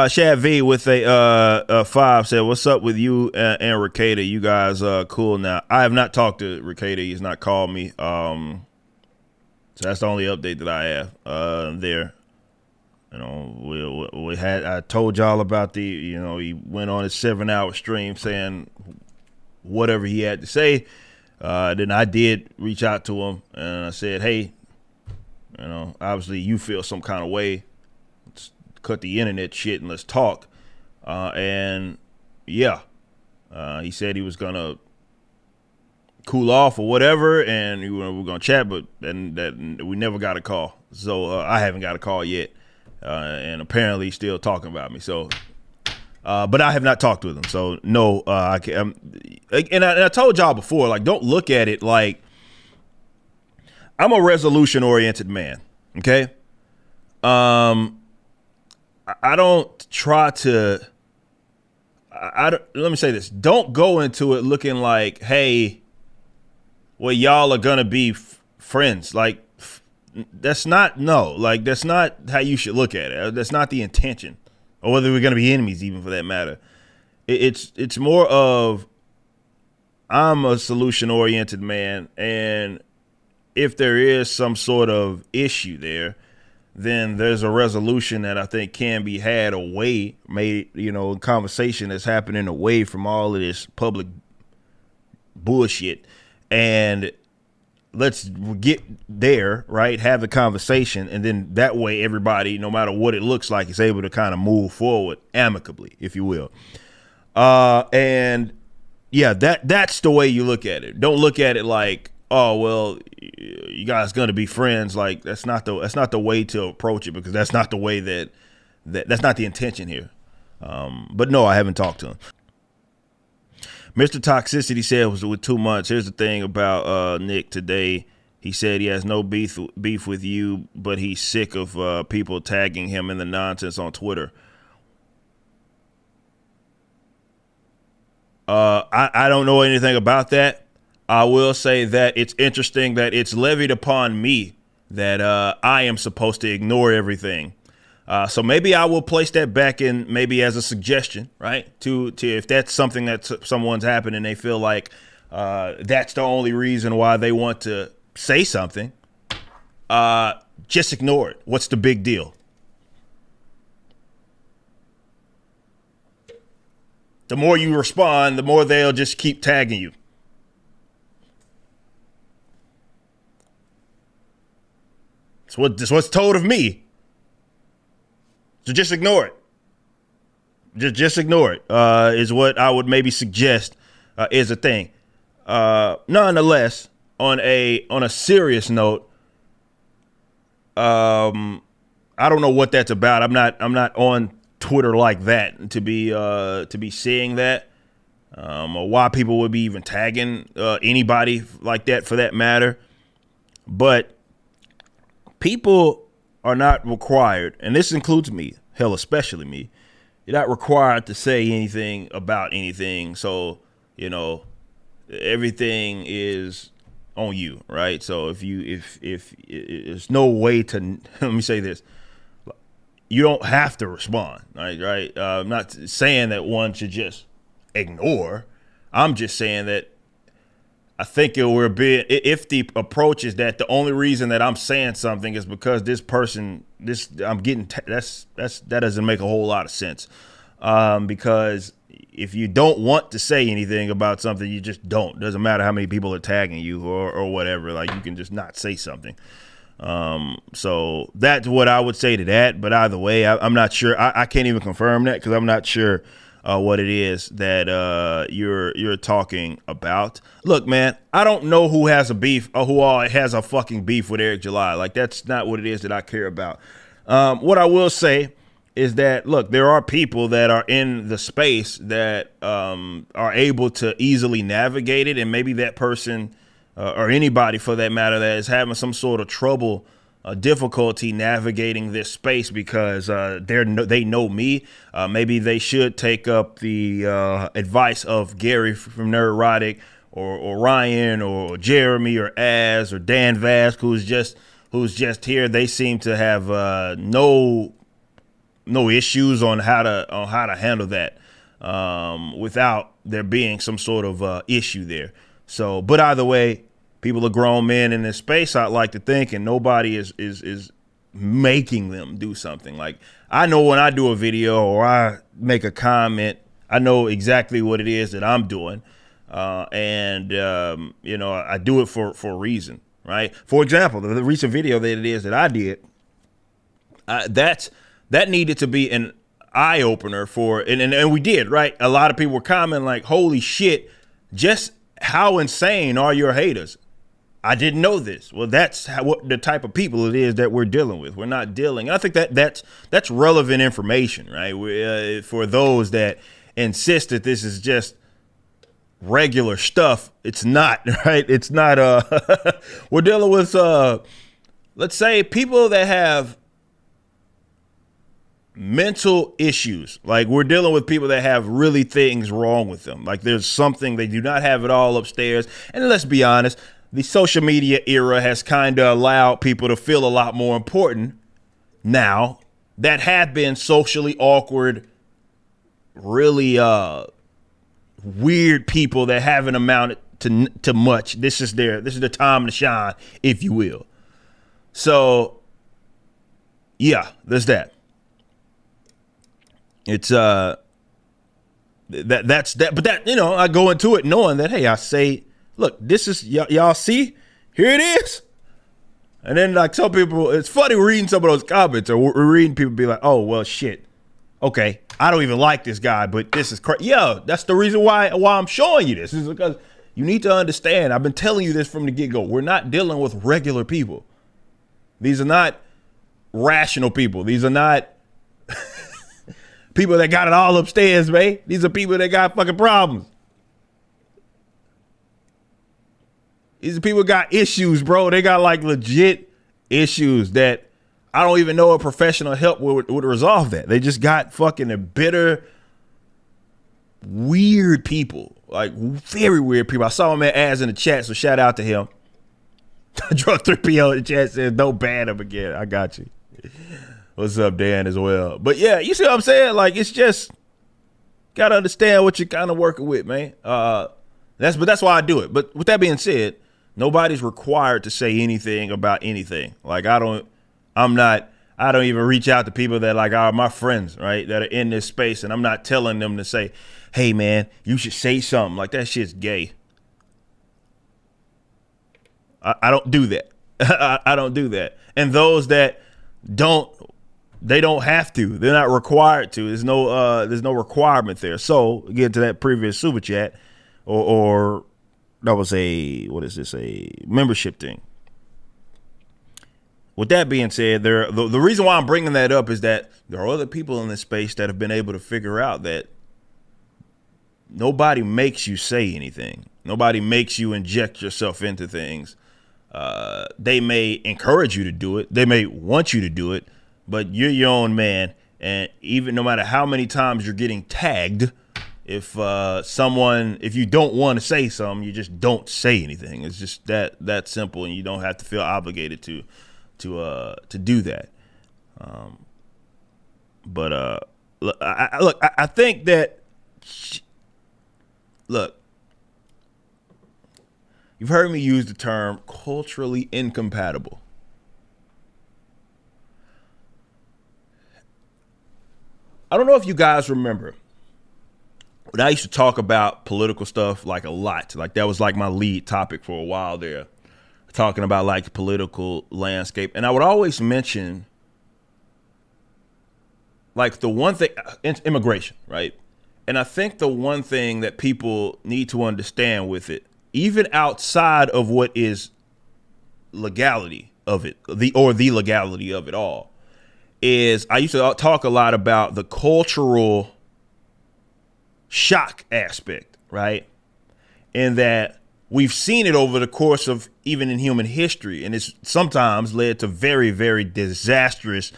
Shad V with a 5 said, "What's up with you and Rekieta? You guys cool now?" I have not talked to Rekieta. He's not called me. So that's the only update that I have there. You know, we had. I told y'all about the. You know, he went on his 7-hour stream saying whatever he had to say. Then I did reach out to him and I said, "Hey, you know, obviously you feel some kind of way. Cut the internet shit and let's talk." And yeah, he said he was gonna cool off or whatever, and we're gonna chat, but then that we never got a call. So I haven't got a call yet, and apparently he's still talking about me. So, but I have not talked with him. So no, I can't. And I told y'all before, like, don't look at it like I'm a resolution oriented man. Okay. I don't try to. Let me say this. Don't go into it looking like, hey, well, y'all are gonna be friends. Like, that's not that's not how you should look at it. That's not the intention, or whether we're gonna be enemies, even for that matter. It's more of I'm a solution oriented man, and if there is some sort of issue there, then there's a resolution that I think can be had away, conversation that's happening away from all of this public bullshit. And let's get there, right? Have the conversation. And then that way, everybody, no matter what it looks like, is able to kind of move forward amicably, if you will. And yeah, that's the way you look at it. Don't look at it like, oh, well, you guys gonna be friends. Like, that's not the way to approach it, because that's not the way that's not the intention here. But no, I haven't talked to him. Mr. Toxicity said it was with 2 months. Here's the thing about Nick today. He said he has no beef with you, but he's sick of people tagging him in the nonsense on Twitter. I don't know anything about that. I will say that it's interesting that it's levied upon me that I am supposed to ignore everything. So maybe I will place that back in, maybe as a suggestion, right? To if that's something that someone's happened and they feel like that's the only reason why they want to say something, just ignore it. What's the big deal? The more you respond, the more they'll just keep tagging you. It's what's told of me. So just ignore it. Just ignore it. Is what I would maybe suggest is a thing. Nonetheless, on a serious note, I don't know what that's about. I'm not on Twitter like that to be seeing that, or why people would be even tagging anybody like that, for that matter. But people are not required, and this includes me, hell, especially me. You're not required to say anything about anything. So, everything is on you, right? So if there's no way to, let me say this, you don't have to respond, right? I'm not saying that one should just ignore. I'm just saying that I think if the approach is that the only reason that I'm saying something is because this person, that doesn't make a whole lot of sense. Because if you don't want to say anything about something, you just don't. Doesn't matter how many people are tagging you or whatever. Like, you can just not say something. So that's what I would say to that. But either way, I'm not sure. I can't even confirm that, because I'm not sure what it is that you're talking about. Look, man, I don't know who has a beef or who all has a fucking beef with Eric July. Like, that's not what it is that I care about. What I will say is that, look, there are people that are in the space that are able to easily navigate it, and maybe that person or anybody for that matter that is having some sort of trouble, difficulty navigating this space because they know me. Maybe they should take up the advice of Gary from Neurotic, or Ryan, or Jeremy, or Az, or Dan Vask, who's just here. They seem to have no no issues on how to handle that without there being some sort of issue there. So, but either way, people are grown men in this space, I'd like to think, and nobody is making them do something. Like, I know when I do a video or I make a comment, I know exactly what it is that I'm doing. I do it for a reason, right? For example, the recent video that it is that I did, that needed to be an eye opener for, and we did, right? A lot of people were commenting like, holy shit, just how insane are your haters? I didn't know this. Well, that's what the type of people it is that we're dealing with. We're not dealing. I think that's relevant information, right? For those that insist that this is just regular stuff, it's not, right? It's not. We're dealing with, let's say, people that have mental issues. Like, we're dealing with people that have really things wrong with them. Like, there's something, they do not have it all upstairs. And let's be honest, the social media era has kind of allowed people to feel a lot more important now that have been socially awkward, really weird people that haven't amounted to much. This is the time to shine, if you will. So yeah, there's that. It's that's that, but that, I go into it knowing that, hey, I say, look, this is y'all see, here it is. And then, like, some people, it's funny reading some of those comments, or we're reading people be like, oh, well, shit. Okay, I don't even like this guy, but this is crazy. Yeah, that's the reason why I'm showing you this. Is because you need to understand. I've been telling you this from the get-go. We're not dealing with regular people. These are not rational people. These are not people that got it all upstairs, man. These are people that got fucking problems. These people got issues, bro. They got like legit issues that I don't even know if professional help would resolve that. They just got fucking bitter, weird people, like very weird people. I saw my man Az in the chat, so shout out to him. Drunk 3PO in the chat says, don't ban him again. I got you. What's up, Dan, as well? But yeah, you see what I'm saying? Like, it's just, got to understand what you're kind of working with, man. That's why I do it. But with that being said, nobody's required to say anything about anything. Like, I don't even reach out to people that like are my friends, right? That are in this space. And I'm not telling them to say, hey man, you should say something. Like, that shit's gay. I don't do that. I don't do that. And those that don't, they don't have to. They're not required to. There's no requirement there. So get to that previous super chat, or that was a membership thing. With that being said, the reason why I'm bringing that up is that there are other people in this space that have been able to figure out that nobody makes you say anything. Nobody makes you inject yourself into things. They may encourage you to do it. They may want you to do it, but you're your own man. And even no matter how many times you're getting tagged, if you don't want to say something, you just don't say anything. It's just that simple, and you don't have to feel obligated to do that. I think that, look, you've heard me use the term culturally incompatible. I don't know if you guys remember, but I used to talk about political stuff like a lot. Like, that was like my lead topic for a while there, talking about like the political landscape. And I would always mention like the one thing, immigration, right? And I think the one thing that people need to understand with it, even outside of what is legality of it, the legality of it all, is I used to talk a lot about the cultural shock aspect, right? And that we've seen it over the course of even in human history, and it's sometimes led to very, very disastrous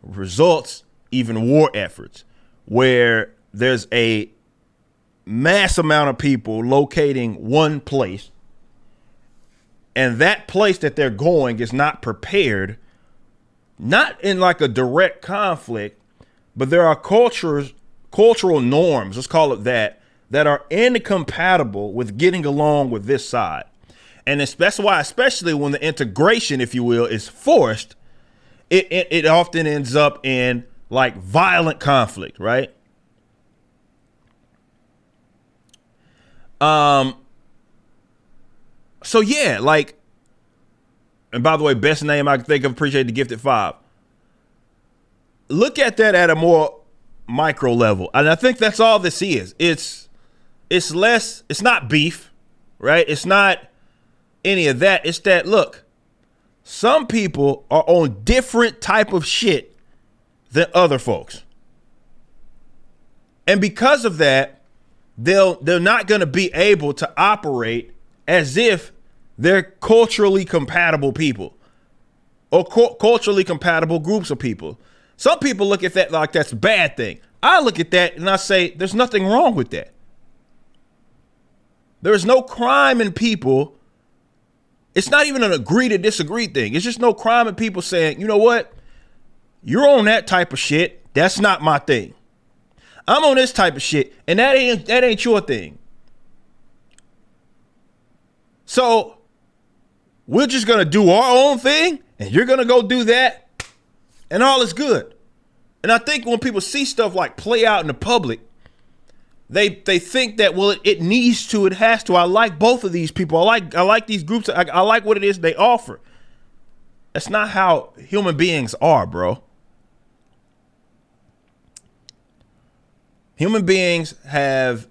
results, even war efforts, where there's a mass amount of people locating one place, and that place that they're going is not prepared, not in like a direct conflict, but there are cultural norms, let's call it that are incompatible with getting along with this side. And that's why, especially when the integration, if you will, is forced, it often ends up in like violent conflict, right? So yeah, like, and by the way, best name I can think of, appreciate the gifted 5. Look at that at a more micro level. And I think that's all this is. It's not beef, right? It's not any of that. It's that, look, some people are on different type of shit than other folks. And because of that, they're not going to be able to operate as if they're culturally compatible people or culturally compatible groups of people. Some people look at that like that's a bad thing. I look at that and I say, there's nothing wrong with that. There is no crime in people. It's not even an agree to disagree thing. It's just no crime in people saying, you know what? You're on that type of shit. That's not my thing. I'm on this type of shit, and that ain't your thing. So we're just gonna do our own thing, and you're gonna go do that, and all is good. And I think when people see stuff like play out in the public, they think that, well, it needs to, it has to. I like both of these people. I like these groups. I like what it is they offer. That's not how human beings are, bro. Human beings have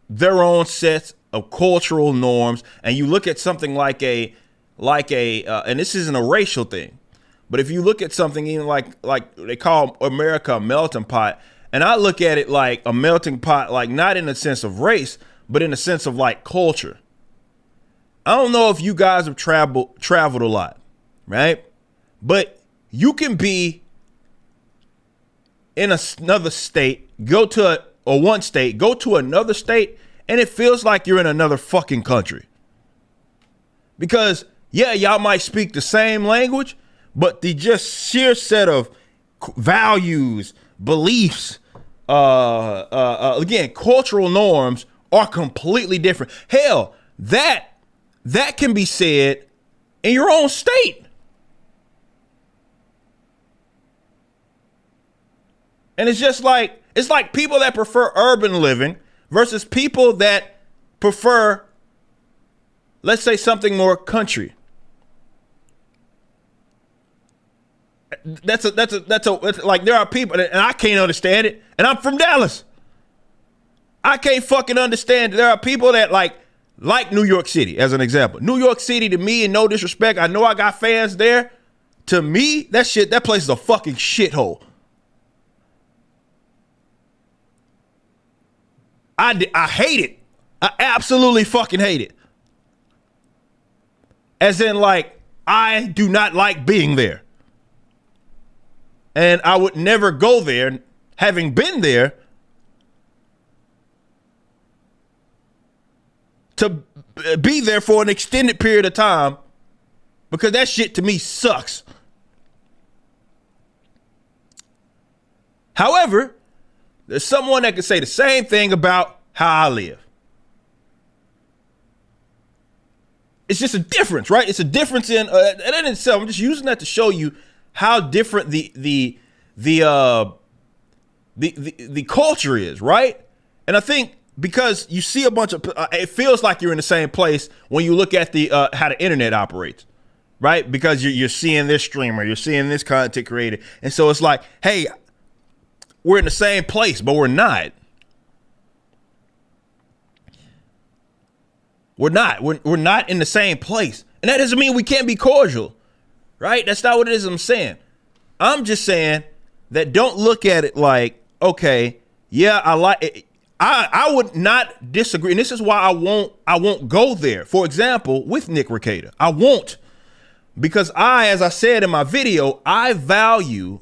their own sets of cultural norms, and you look at something like a and this isn't a racial thing, but if you look at something even like they call America a melting pot, and I look at it like a melting pot, like not in the sense of race, but in the sense of like culture. I don't know if you guys have traveled a lot, right? But you can be in another state, go to one state, go to another state, and it feels like you're in another fucking country. Because, yeah, y'all might speak the same language, but the just sheer set of values, beliefs, again, cultural norms are completely different. Hell, that can be said in your own state. And it's just like, it's like people that prefer urban living versus people that prefer, let's say, something more country. That's like, there are people, and I can't understand it, and I'm from Dallas. I can't fucking understand it. There are people that like New York City, as an example. New York City, to me, and no disrespect, I know I got fans there. To me, that place is a fucking shithole. I hate it. I absolutely fucking hate it. As in, like, I do not like being there. And I would never go there, having been there, to be there for an extended period of time, because that shit to me sucks. However, there's someone that can say the same thing about how I live. It's just a difference, right? It's a difference in that in itself. I'm just using that to show you how different the culture is, right? And I think because you see a bunch of, it feels like you're in the same place when you look at the how the internet operates, right? Because you're seeing this streamer, you're seeing this content creator, and so it's like, hey, we're in the same place, but we're not. We're not in the same place. And that doesn't mean we can't be cordial, right? That's not what it is I'm saying. I'm just saying that don't look at it like, okay, yeah, I like it. I would not disagree. And this is why I won't go there. For example, with Nick Rekieta, I won't, because as I said in my video, I value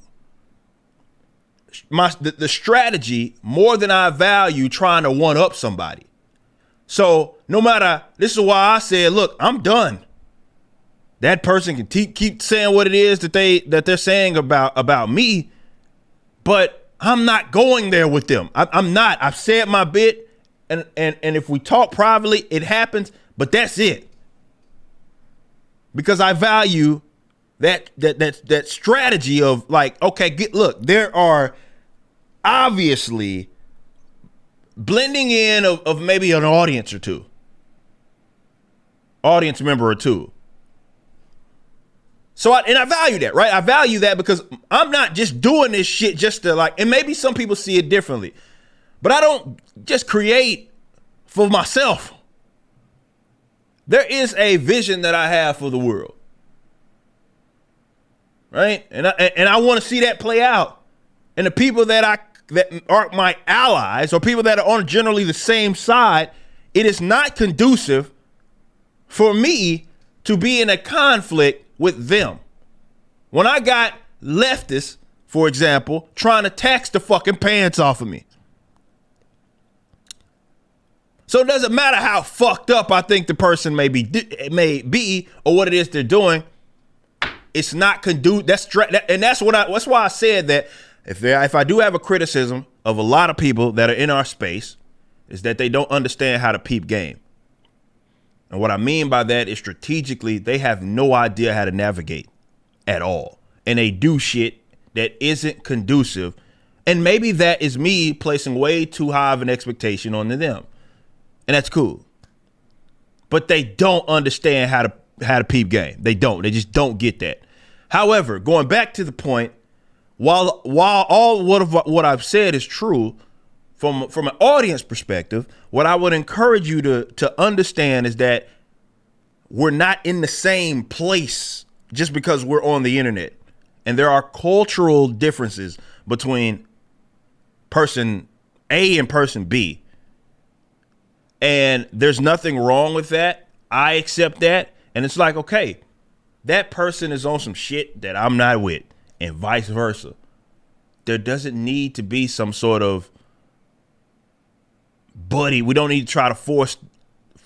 the strategy more than I value trying to one up somebody. So no matter, this is why I said, look, I'm done. That person can keep saying what it is that they're saying about me, but I'm not going there with them. I'm not. I've said my bit, and if we talk privately, it happens, but that's it. Because I value that strategy of like, okay, look, there are obviously blending in of maybe an audience member or two. So I value that, right? I value that because I'm not just doing this shit just to like, and maybe some people see it differently, but I don't just create for myself. There is a vision that I have for the world, right? And I want to see that play out. And the people that are my allies or people that are on generally the same side, it is not conducive for me to be in a conflict with them. When I got leftists, for example, trying to tax the fucking pants off of me. So it doesn't matter how fucked up I think the person may be or what it is they're doing. It's not conducive. That's why I said that if I do have a criticism of a lot of people that are in our space, is that they don't understand how to peep game. And what I mean by that is strategically, they have no idea how to navigate at all. And they do shit that isn't conducive. And maybe that is me placing way too high of an expectation on them. And that's cool. But they don't understand how to peep game. They don't. They just don't get that. However, going back to the point, while all what I've said is true, from an audience perspective, what I would encourage you to understand is that we're not in the same place just because we're on the internet. And there are cultural differences between person A and person B. And there's nothing wrong with that. I accept that. And it's like, okay, that person is on some shit that I'm not with, and vice versa. There doesn't need to be some sort of buddy. We don't need to try to force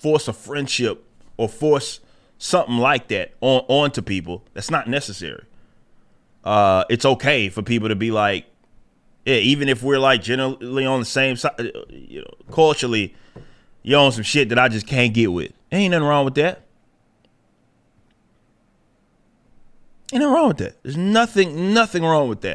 a friendship or force something like that onto people. That's not necessary. It's okay for people to be like, yeah, even if we're like generally on the same side, culturally, you're on some shit that I just can't get with. Ain't nothing wrong with that. Ain't nothing wrong with that. There's nothing wrong with that.